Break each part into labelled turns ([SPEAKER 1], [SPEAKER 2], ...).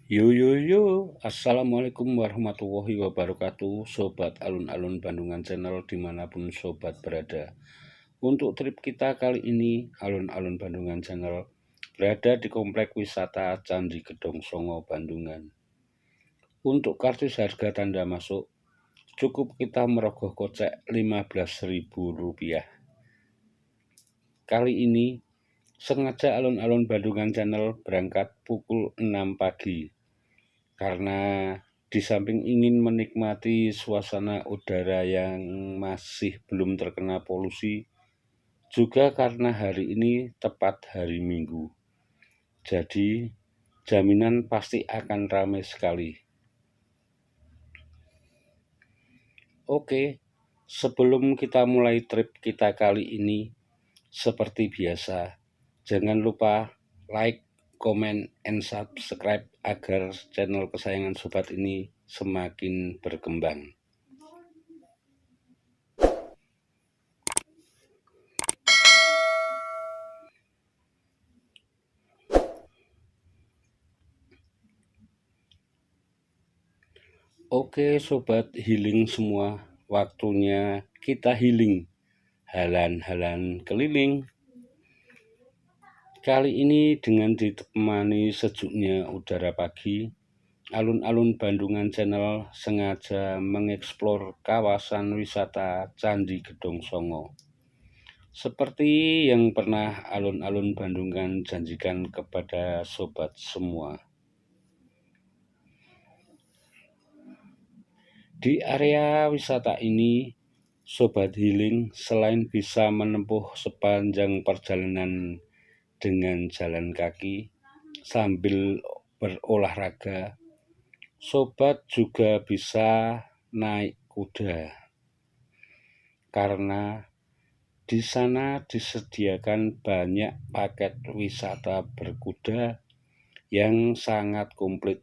[SPEAKER 1] Assalamualaikum warahmatullahi wabarakatuh, Sobat Alun-Alun Bandungan Channel dimanapun Sobat berada. Untuk trip kita kali ini, Alun-Alun Bandungan Channel berada di Komplek Wisata Candi Gedong Songo, Bandungan. Untuk kartu harga tanda masuk, cukup kita merogoh kocek Rp15.000. Kali ini, sengaja Alun-Alun Bandungan Channel berangkat pukul 6 pagi. Karena di samping ingin menikmati suasana udara yang masih belum terkena polusi, juga karena hari ini tepat hari Minggu. Jadi, jaminan pasti akan ramai sekali. Oke, sebelum kita mulai trip kita kali ini, seperti biasa, jangan lupa like, comment, and subscribe agar channel kesayangan sobat ini semakin berkembang. Oke sobat healing semua, waktunya kita healing, halan-halan keliling. Kali ini dengan ditemani sejuknya udara pagi, Alun-Alun Bandungan Channel sengaja mengeksplor kawasan wisata Candi Gedong Songo. Seperti yang pernah Alun-Alun Bandungan janjikan kepada sobat semua. Di area wisata ini, Sobat Healing selain bisa menempuh sepanjang perjalanan dengan jalan kaki sambil berolahraga, Sobat juga bisa naik kuda. Karena di sana disediakan banyak paket wisata berkuda yang sangat komplit.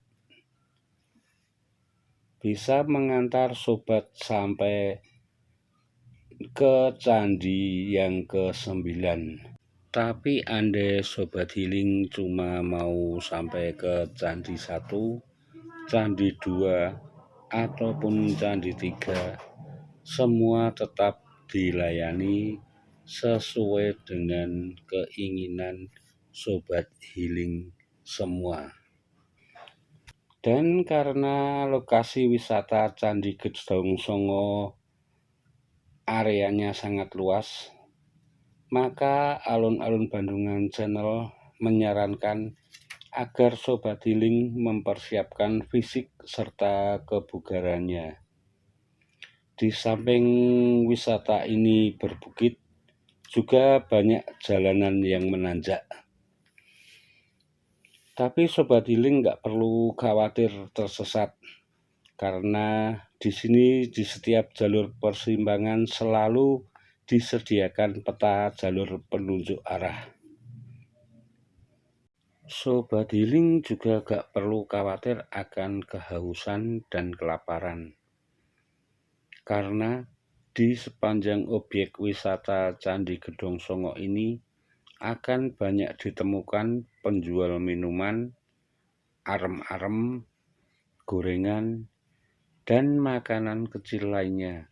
[SPEAKER 1] Bisa mengantar sobat sampai ke candi yang ke-9. Tapi andai sobat healing cuma mau sampai ke candi 1, candi 2, ataupun candi 3, semua tetap dilayani sesuai dengan keinginan sobat healing semua. Dan karena lokasi wisata Candi Gedong Songo areanya sangat luas, maka Alun-Alun Bandungan Channel menyarankan agar sobat healing mempersiapkan fisik serta kebugarannya. Di samping wisata ini berbukit, juga banyak jalanan yang menanjak. Tapi sobat healing nggak perlu khawatir tersesat, karena di sini di setiap jalur persimpangan selalu disediakan peta jalur penunjuk arah. Sobat healing juga gak perlu khawatir akan kehausan dan kelaparan, karena di sepanjang objek wisata Candi Gedong Songo ini akan banyak ditemukan penjual minuman, arem-arem, gorengan, dan makanan kecil lainnya.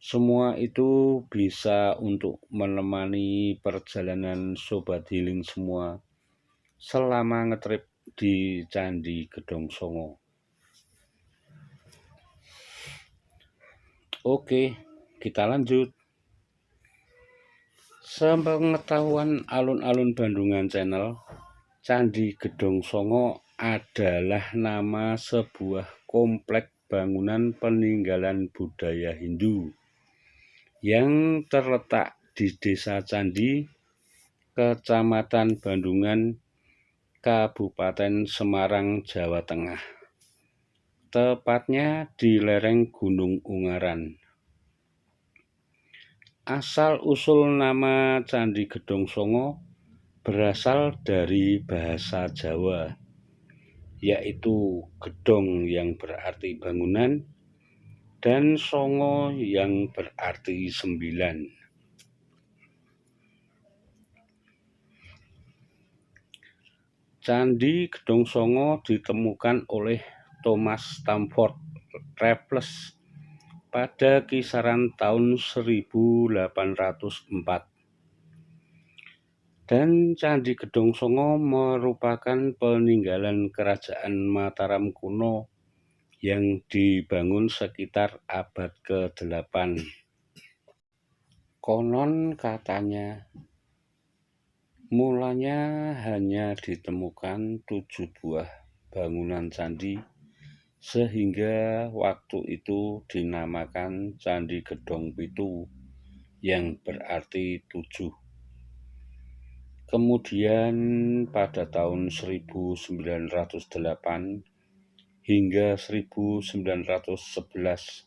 [SPEAKER 1] Semua itu bisa untuk menemani perjalanan sobat healing semua selama ngetrip di Candi Gedong Songo. Oke, kita lanjut. Sepengetahuan Alun-Alun Bandungan Channel, Candi Gedong Songo adalah nama sebuah komplek bangunan peninggalan budaya Hindu yang terletak di Desa Candi, Kecamatan Bandungan, Kabupaten Semarang, Jawa Tengah. Tepatnya di lereng Gunung Ungaran. Asal-usul nama Candi Gedong Songo berasal dari bahasa Jawa, yaitu gedong yang berarti bangunan dan songo yang berarti 9. Candi Gedong Songo ditemukan oleh Thomas Stamford Raffles pada kisaran tahun 1804. Dan Candi Gedong Songo merupakan peninggalan Kerajaan Mataram kuno yang dibangun sekitar abad ke-8. Konon katanya, mulanya hanya ditemukan 7 buah bangunan candi, sehingga waktu itu dinamakan Candi Gedong Pitu, yang berarti 7. Kemudian pada tahun 1908 hingga 1911,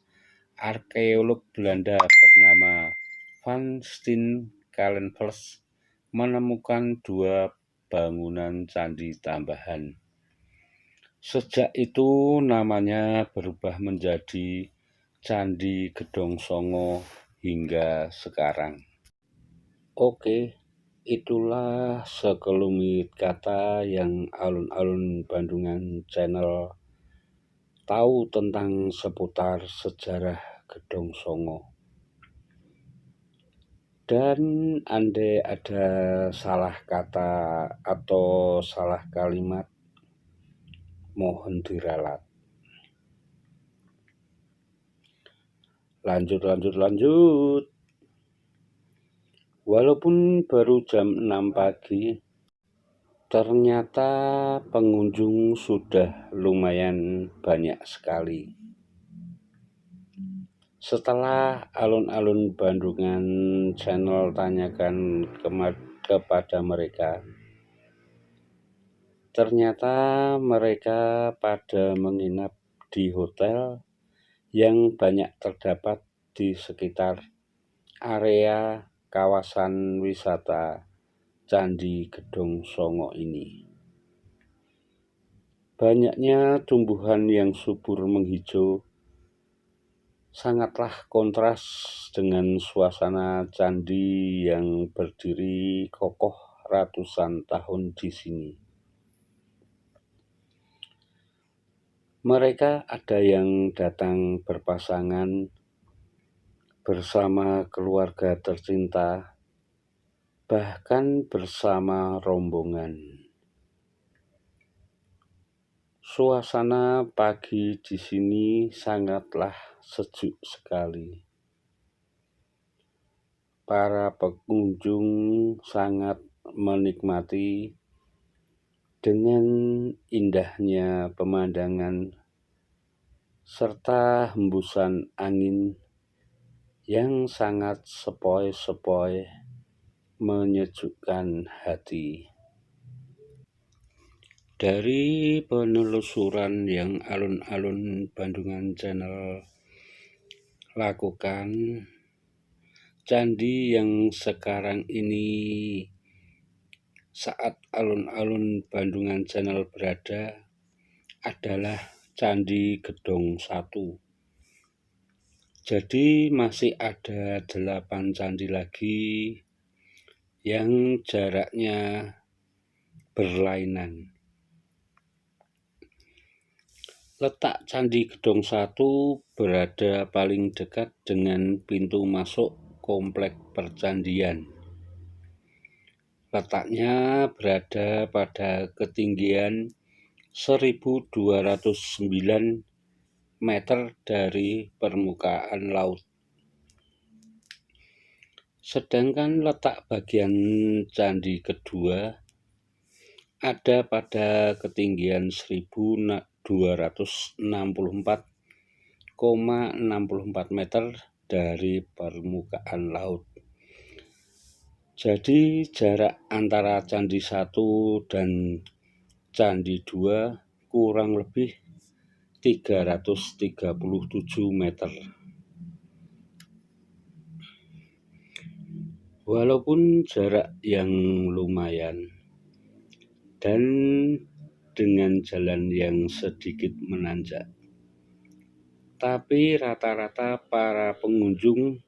[SPEAKER 1] arkeolog Belanda bernama Van Steen Kallenvels menemukan 2 bangunan candi tambahan. Sejak itu namanya berubah menjadi Candi Gedong Songo hingga sekarang. Oke, itulah sekelumit kata yang Alun-Alun Bandungan Channel tahu tentang seputar sejarah Gedong Songo. Dan andai ada salah kata atau salah kalimat, mohon diralat. Lanjut. Walaupun baru jam 6 pagi, ternyata pengunjung sudah lumayan banyak sekali. Setelah Alun-Alun Bandungan Channel tanyakan kepada mereka, ternyata mereka pada menginap di hotel yang banyak terdapat di sekitar area kawasan wisata Candi Gedong Songo ini. Banyaknya tumbuhan yang subur menghijau sangatlah kontras dengan suasana candi yang berdiri kokoh ratusan tahun di sini. Mereka ada yang datang berpasangan bersama keluarga tercinta, bahkan bersama rombongan. Suasana pagi di sini sangatlah sejuk sekali. Para pengunjung sangat menikmati dengan indahnya pemandangan serta hembusan angin yang sangat sepoi-sepoi menyejukkan hati. Dari penelusuran yang Alun-Alun Bandungan Channel lakukan, candi yang sekarang ini saat Alun-Alun Bandungan Channel berada adalah Candi Gedong 1. Jadi masih ada 8 candi lagi yang jaraknya berlainan. Letak Candi Gedong 1 berada paling dekat dengan pintu masuk komplek percandian. Letaknya berada pada ketinggian 1209 meter dari permukaan laut. Sedangkan letak bagian candi kedua ada pada ketinggian 1264,64 meter dari permukaan laut. Jadi jarak antara Candi 1 dan Candi 2 kurang lebih 337 meter. Walaupun jarak yang lumayan dan dengan jalan yang sedikit menanjak, tapi rata-rata para pengunjung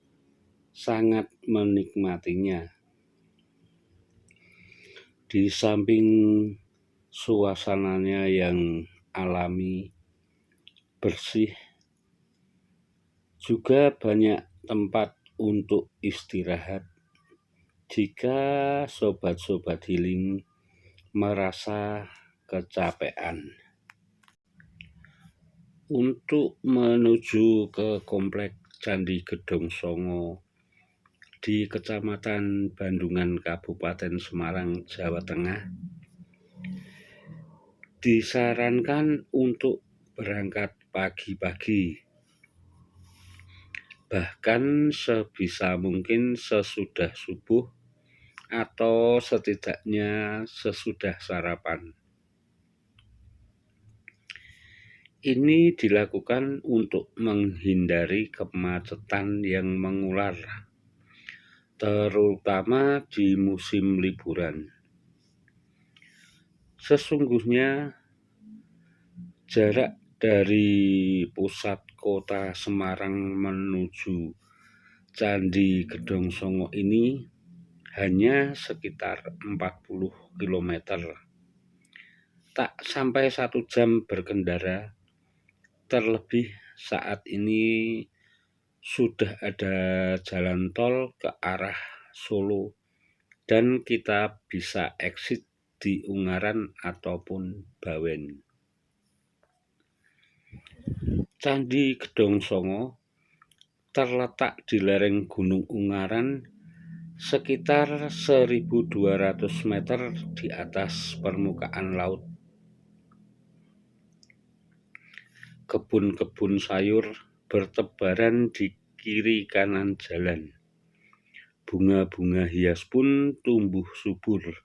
[SPEAKER 1] sangat menikmatinya. Di samping suasananya yang alami, bersih, juga banyak tempat untuk istirahat jika sobat-sobat healing merasa kecapean. Untuk menuju ke Komplek Candi Gedong Songo di Kecamatan Bandungan, Kabupaten Semarang, Jawa Tengah, disarankan untuk berangkat pagi-pagi, bahkan sebisa mungkin sesudah subuh atau setidaknya sesudah sarapan. Ini dilakukan untuk menghindari kemacetan yang mengular, terutama di musim liburan. Sesungguhnya jarak dari pusat kota Semarang menuju Candi Gedong Songo ini hanya sekitar 40 km. Tak sampai 1 jam berkendara, terlebih saat ini sudah ada jalan tol ke arah Solo dan kita bisa exit di Ungaran ataupun Bawen. Candi Gedong Songo terletak di lereng Gunung Ungaran sekitar 1.200 meter di atas permukaan laut. Kebun-kebun sayur bertebaran di kiri kanan jalan. Bunga-bunga hias pun tumbuh subur.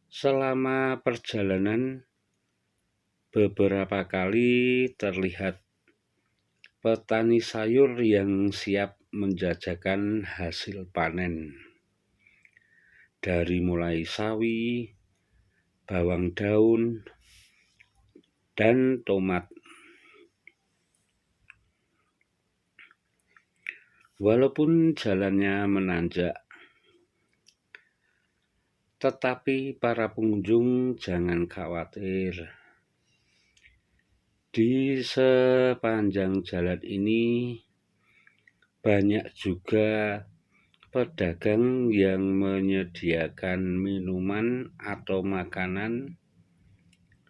[SPEAKER 1] Selama perjalanan, beberapa kali terlihat petani sayur yang siap menjajakan hasil panen. Dari mulai sawi, bawang daun, dan tomat. Walaupun jalannya menanjak, tetapi para pengunjung jangan khawatir. Di sepanjang jalan ini banyak juga pedagang yang menyediakan minuman atau makanan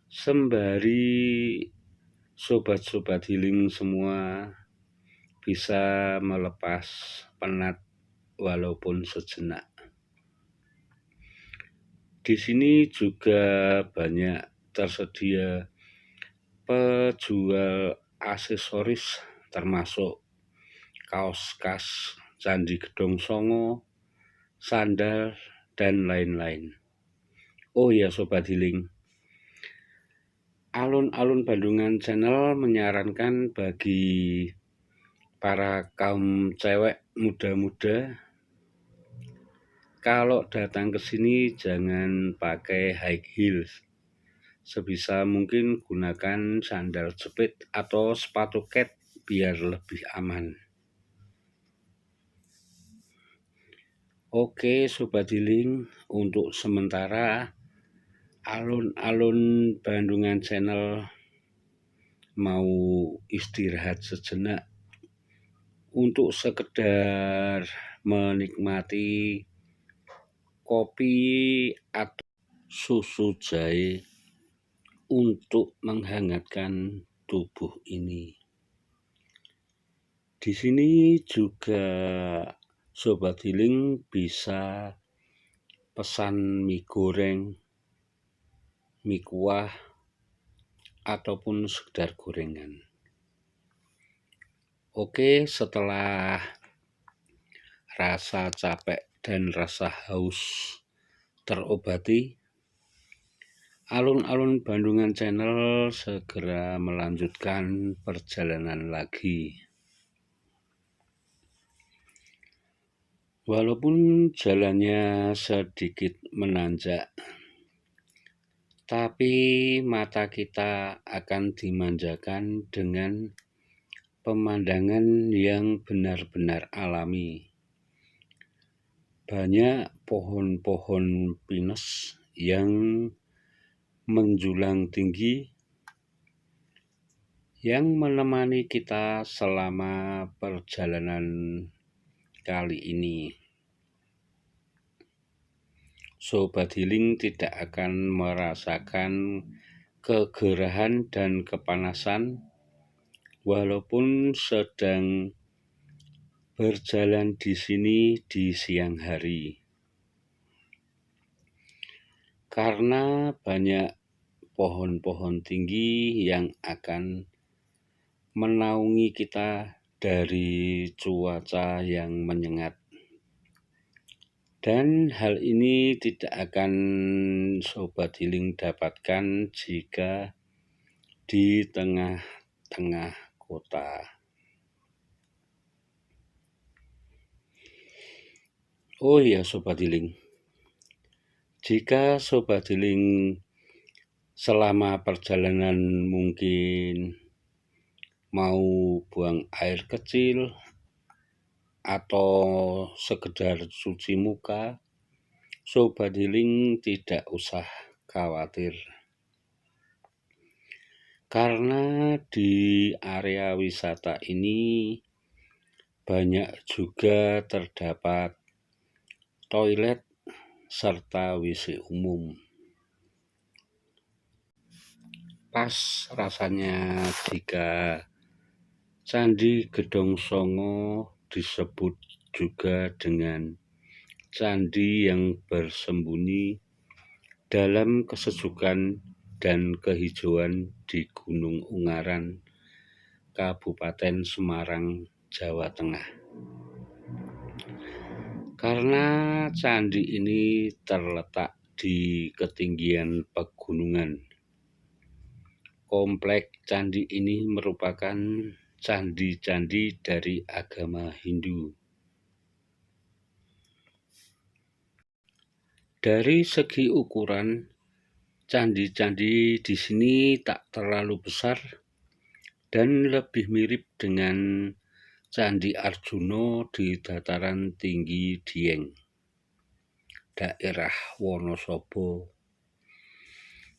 [SPEAKER 1] sembari sobat-sobat healing semua bisa melepas penat walaupun sejenak. Di sini juga banyak tersedia penjual aksesoris termasuk kaos khas Candi Gedong Songo, sandal, dan lain-lain. Oh ya Sobat Healing, Alun-Alun Bandungan Channel menyarankan bagi para kaum cewek muda-muda kalau datang ke sini jangan pakai high heels. Sebisa mungkin gunakan sandal jepit atau sepatu kets biar lebih aman. Oke Sobat Healing, untuk sementara Alun-Alun Bandungan Channel mau istirahat sejenak untuk sekedar menikmati kopi atau susu jahe untuk menghangatkan tubuh ini. Di sini juga Sobat Healing bisa pesan mie goreng, mie kuah, ataupun sekedar gorengan. Oke, setelah rasa capek dan rasa haus terobati, Alun-Alun Bandungan Channel segera melanjutkan perjalanan lagi. Walaupun jalannya sedikit menanjak, tapi mata kita akan dimanjakan dengan pemandangan yang benar-benar alami. banyak pohon-pohon pinus yang menjulang tinggi yang menemani kita selama perjalanan kali ini. Sobat Healing tidak akan merasakan kegerahan dan kepanasan walaupun sedang berjalan di sini di siang hari. Karena banyak pohon-pohon tinggi yang akan menaungi kita dari cuaca yang menyengat. Dan hal ini tidak akan Sobat Healing dapatkan jika di tengah-tengah kota. Oh iya Sobat Healing, jika Sobat Healing selama perjalanan mungkin mau buang air kecil atau sekedar cuci muka, Sobat Healing tidak usah khawatir. Karena di area wisata ini banyak juga terdapat toilet serta WC umum. Pas rasanya jika Candi Gedong Songo disebut juga dengan candi yang bersembunyi dalam kesejukan dan kehijauan di Gunung Ungaran, Kabupaten Semarang, Jawa Tengah. Karena candi ini terletak di ketinggian pegunungan, komplek candi ini merupakan candi-candi dari agama Hindu. Dari segi ukuran, candi-candi di sini tak terlalu besar dan lebih mirip dengan Candi Arjuna di dataran tinggi Dieng, daerah Wonosobo.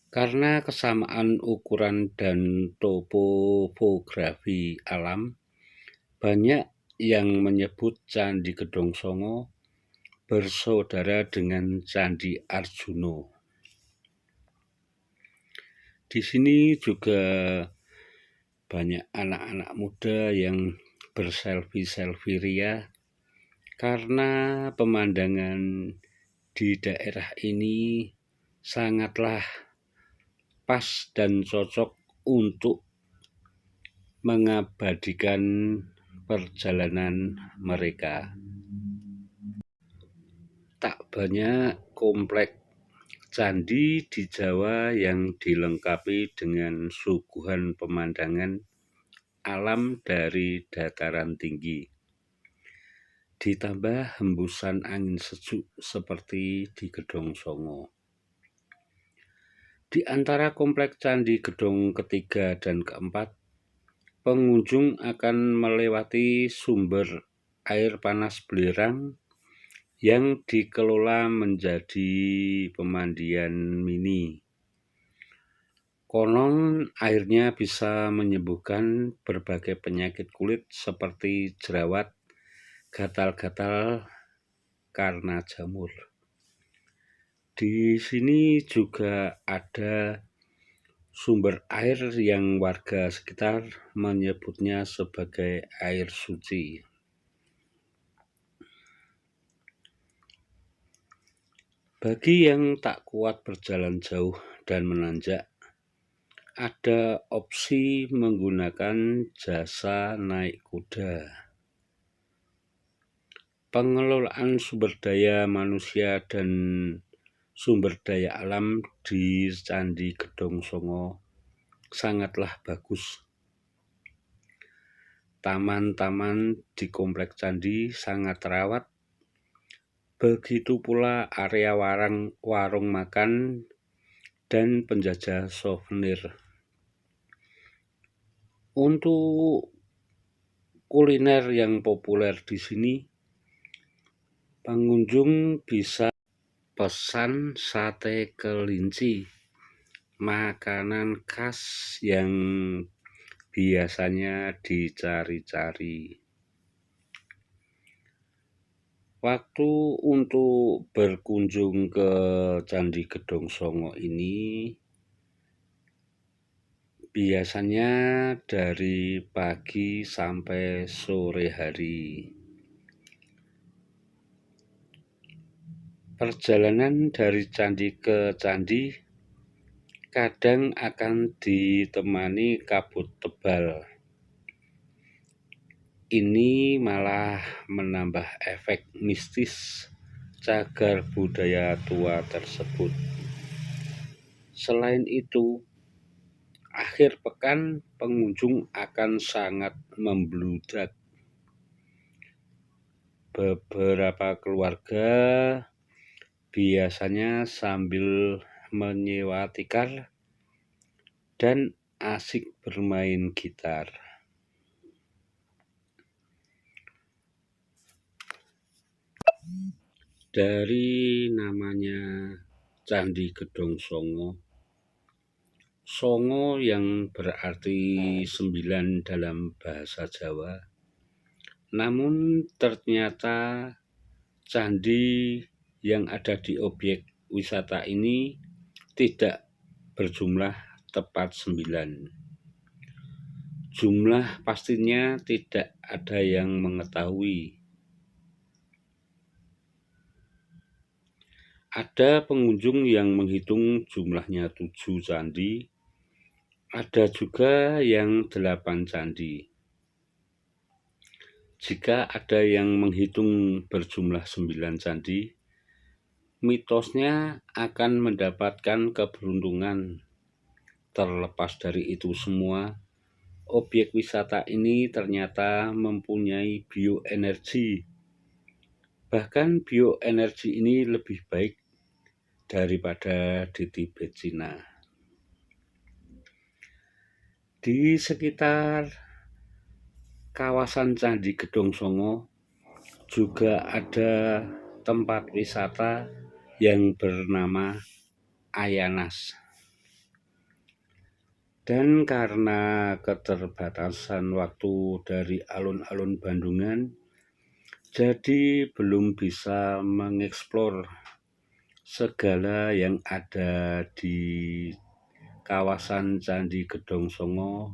[SPEAKER 1] Karena kesamaan ukuran dan topografi alam, banyak yang menyebut Candi Gedong Songo bersaudara dengan Candi Arjuna. Di sini juga banyak anak-anak muda yang berselfie-selfie ria karena pemandangan di daerah ini sangatlah pas dan cocok untuk mengabadikan perjalanan mereka. Tak banyak komplek candi di Jawa yang dilengkapi dengan suguhan pemandangan alam dari dataran tinggi, ditambah hembusan angin sejuk seperti di Gedong Songo. Di antara komplek Candi Gedong ketiga dan keempat, pengunjung akan melewati sumber air panas belerang yang dikelola menjadi pemandian mini. Konon airnya bisa menyembuhkan berbagai penyakit kulit seperti jerawat, gatal-gatal karena jamur. Di sini juga ada sumber air yang warga sekitar menyebutnya sebagai air suci. Bagi yang tak kuat berjalan jauh dan menanjak, ada opsi menggunakan jasa naik kuda. Pengelolaan sumber daya manusia dan sumber daya alam di Candi Gedong Songo sangatlah bagus. Taman-taman di komplek candi sangat terawat. Begitu pula area warung makan dan penjajah souvenir. Untuk kuliner yang populer di sini, Pengunjung bisa pesan sate kelinci, makanan khas yang biasanya dicari-cari. Waktu untuk berkunjung ke Candi Gedong Songo ini biasanya dari pagi sampai sore hari. Perjalanan dari candi ke candi kadang akan ditemani kabut tebal. Ini malah menambah efek mistis cagar budaya tua tersebut. Selain itu, akhir pekan pengunjung akan sangat membludak. Beberapa keluarga biasanya sambil menyewa tikar dan asik bermain gitar. Dari namanya Candi Gedong Songo, Songo yang berarti 9 dalam bahasa Jawa, namun ternyata candi yang ada di objek wisata ini tidak berjumlah tepat 9. Jumlah pastinya tidak ada yang mengetahui. Ada pengunjung yang menghitung jumlahnya 7 candi, ada juga yang 8 candi. Jika ada yang menghitung berjumlah 9 candi, mitosnya akan mendapatkan keberuntungan. Terlepas dari itu semua, objek wisata ini ternyata mempunyai bioenergi. Bahkan bioenergi ini lebih baik daripada di Tibet, Cina. Di sekitar kawasan Candi Gedong Songo juga ada tempat wisata yang bernama Ayanas. Dan karena keterbatasan waktu dari alun-alun Bandungan, jadi belum bisa mengeksplor segala yang ada di kawasan Candi Gedong Songo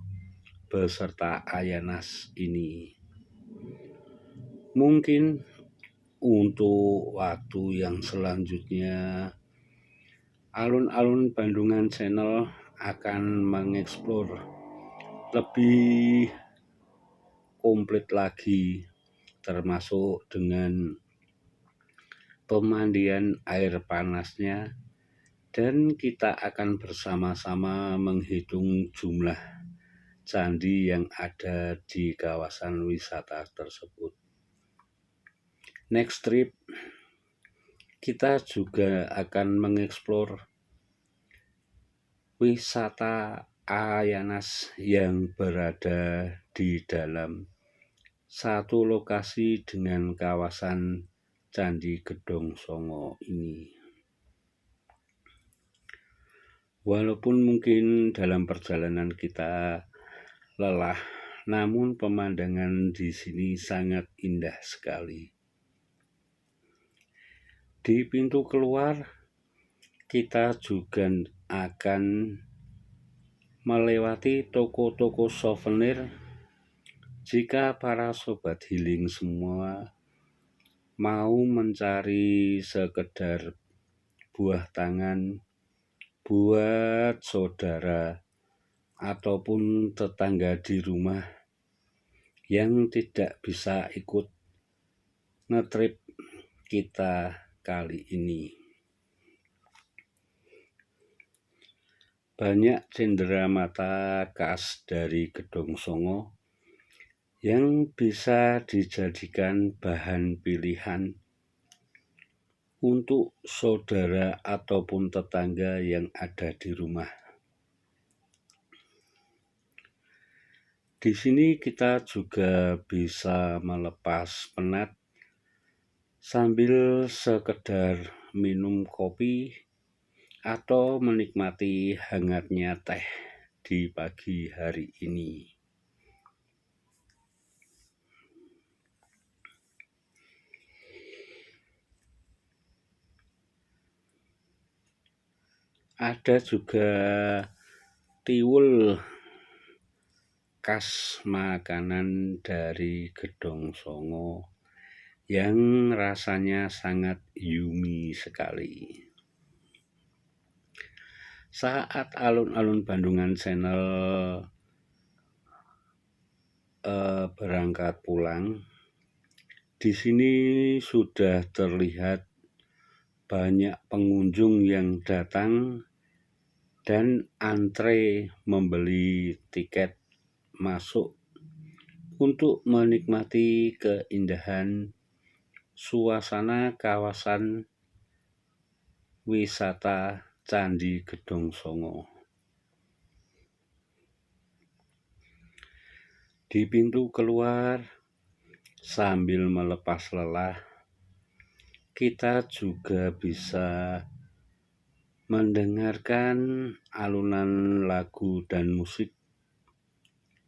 [SPEAKER 1] beserta Ayanas ini. Mungkin untuk waktu yang selanjutnya, Alun-alun Bandungan Channel akan mengeksplor lebih komplit lagi, termasuk dengan pemandian air panasnya, dan kita akan bersama-sama menghitung jumlah candi yang ada di kawasan wisata tersebut. Next trip, kita juga akan mengeksplor wisata Ayanas yang berada di dalam satu lokasi dengan kawasan Candi Gedong Songo ini. Walaupun mungkin dalam perjalanan kita lelah, namun pemandangan di sini sangat indah sekali. Di pintu keluar, kita juga akan melewati toko-toko souvenir. Jika para sobat healing semua mau mencari sekedar buah tangan buat saudara ataupun tetangga di rumah yang tidak bisa ikut ngetrip kita kali ini. Banyak cenderamata khas dari Gedong Songo yang bisa dijadikan bahan pilihan untuk saudara ataupun tetangga yang ada di rumah. Di sini kita juga bisa melepas penat sambil sekedar minum kopi atau menikmati hangatnya teh di pagi hari ini. Ada juga tiwul khas makanan dari Gedong Songo yang rasanya sangat yummy sekali. Saat alun-alun Bandungan Channel berangkat pulang, di sini sudah terlihat banyak pengunjung yang datang dan antre membeli tiket masuk untuk menikmati keindahan suasana kawasan wisata Candi Gedong Songo. Di pintu keluar, sambil melepas lelah, kita juga bisa mendengarkan alunan lagu dan musik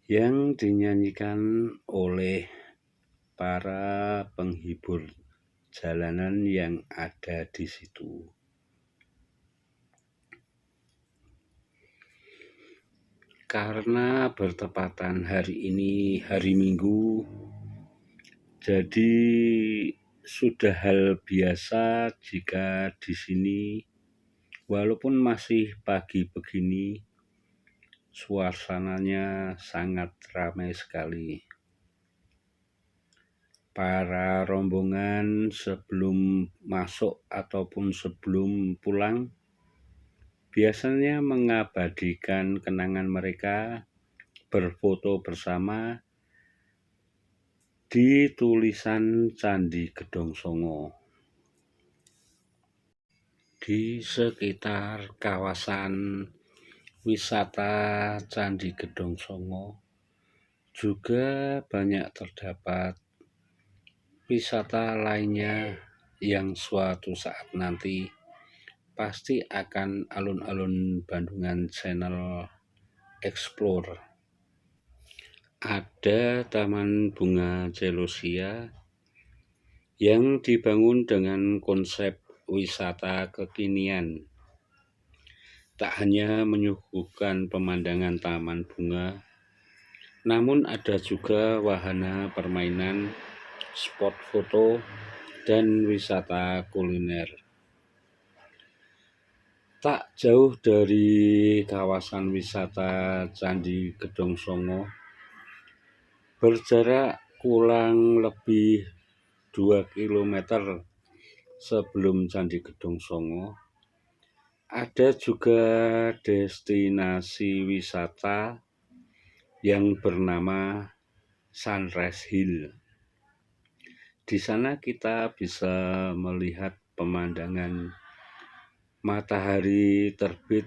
[SPEAKER 1] yang dinyanyikan oleh para penghibur jalanan yang ada di situ. Karena bertepatan hari ini hari Minggu, jadi sudah hal biasa jika di sini walaupun masih pagi begini, suasananya sangat ramai sekali. Para rombongan sebelum masuk ataupun sebelum pulang biasanya mengabadikan kenangan mereka berfoto bersama di tulisan Candi Gedong Songo. Di sekitar kawasan wisata Candi Gedong Songo juga banyak terdapat wisata lainnya yang suatu saat nanti pasti akan alun-alun Bandungan Channel explore. Ada Taman Bunga Celosia yang dibangun dengan konsep wisata kekinian. Tak hanya menyuguhkan pemandangan taman bunga, namun ada juga wahana permainan, spot foto, dan wisata kuliner. Tak jauh dari kawasan wisata Candi Gedong Songo, berjarak kurang lebih 2 km sebelum Candi Gedong Songo, ada juga destinasi wisata yang bernama Sunrise Hill. Di sana kita bisa melihat pemandangan matahari terbit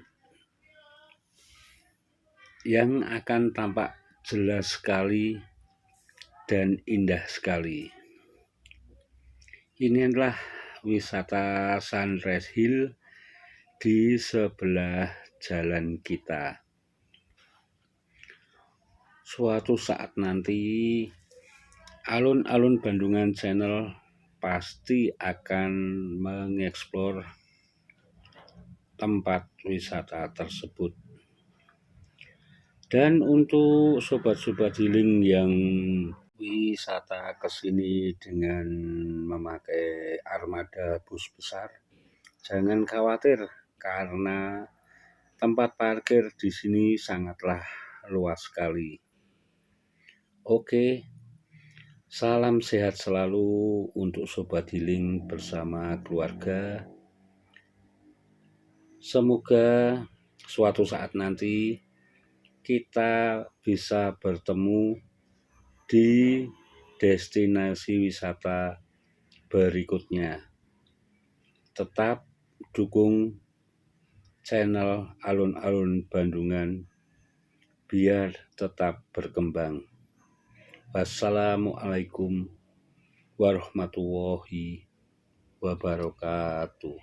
[SPEAKER 1] yang akan tampak jelas sekali dan indah sekali. Ini adalah wisata Sunrise Hill di sebelah jalan kita. Suatu saat nanti alun-alun Bandungan Channel pasti akan mengeksplor tempat wisata tersebut. Dan untuk sobat-sobat healing yang wisata ke sini dengan memakai armada bus besar, jangan khawatir karena tempat parkir di sini sangatlah luas sekali. Oke, salam sehat selalu untuk sobat healing bersama keluarga. Semoga suatu saat nanti kita bisa bertemu di destinasi wisata berikutnya. Tetap dukung channel Alun-Alun Bandungan biar tetap berkembang. Wassalamualaikum warahmatullahi wabarakatuh.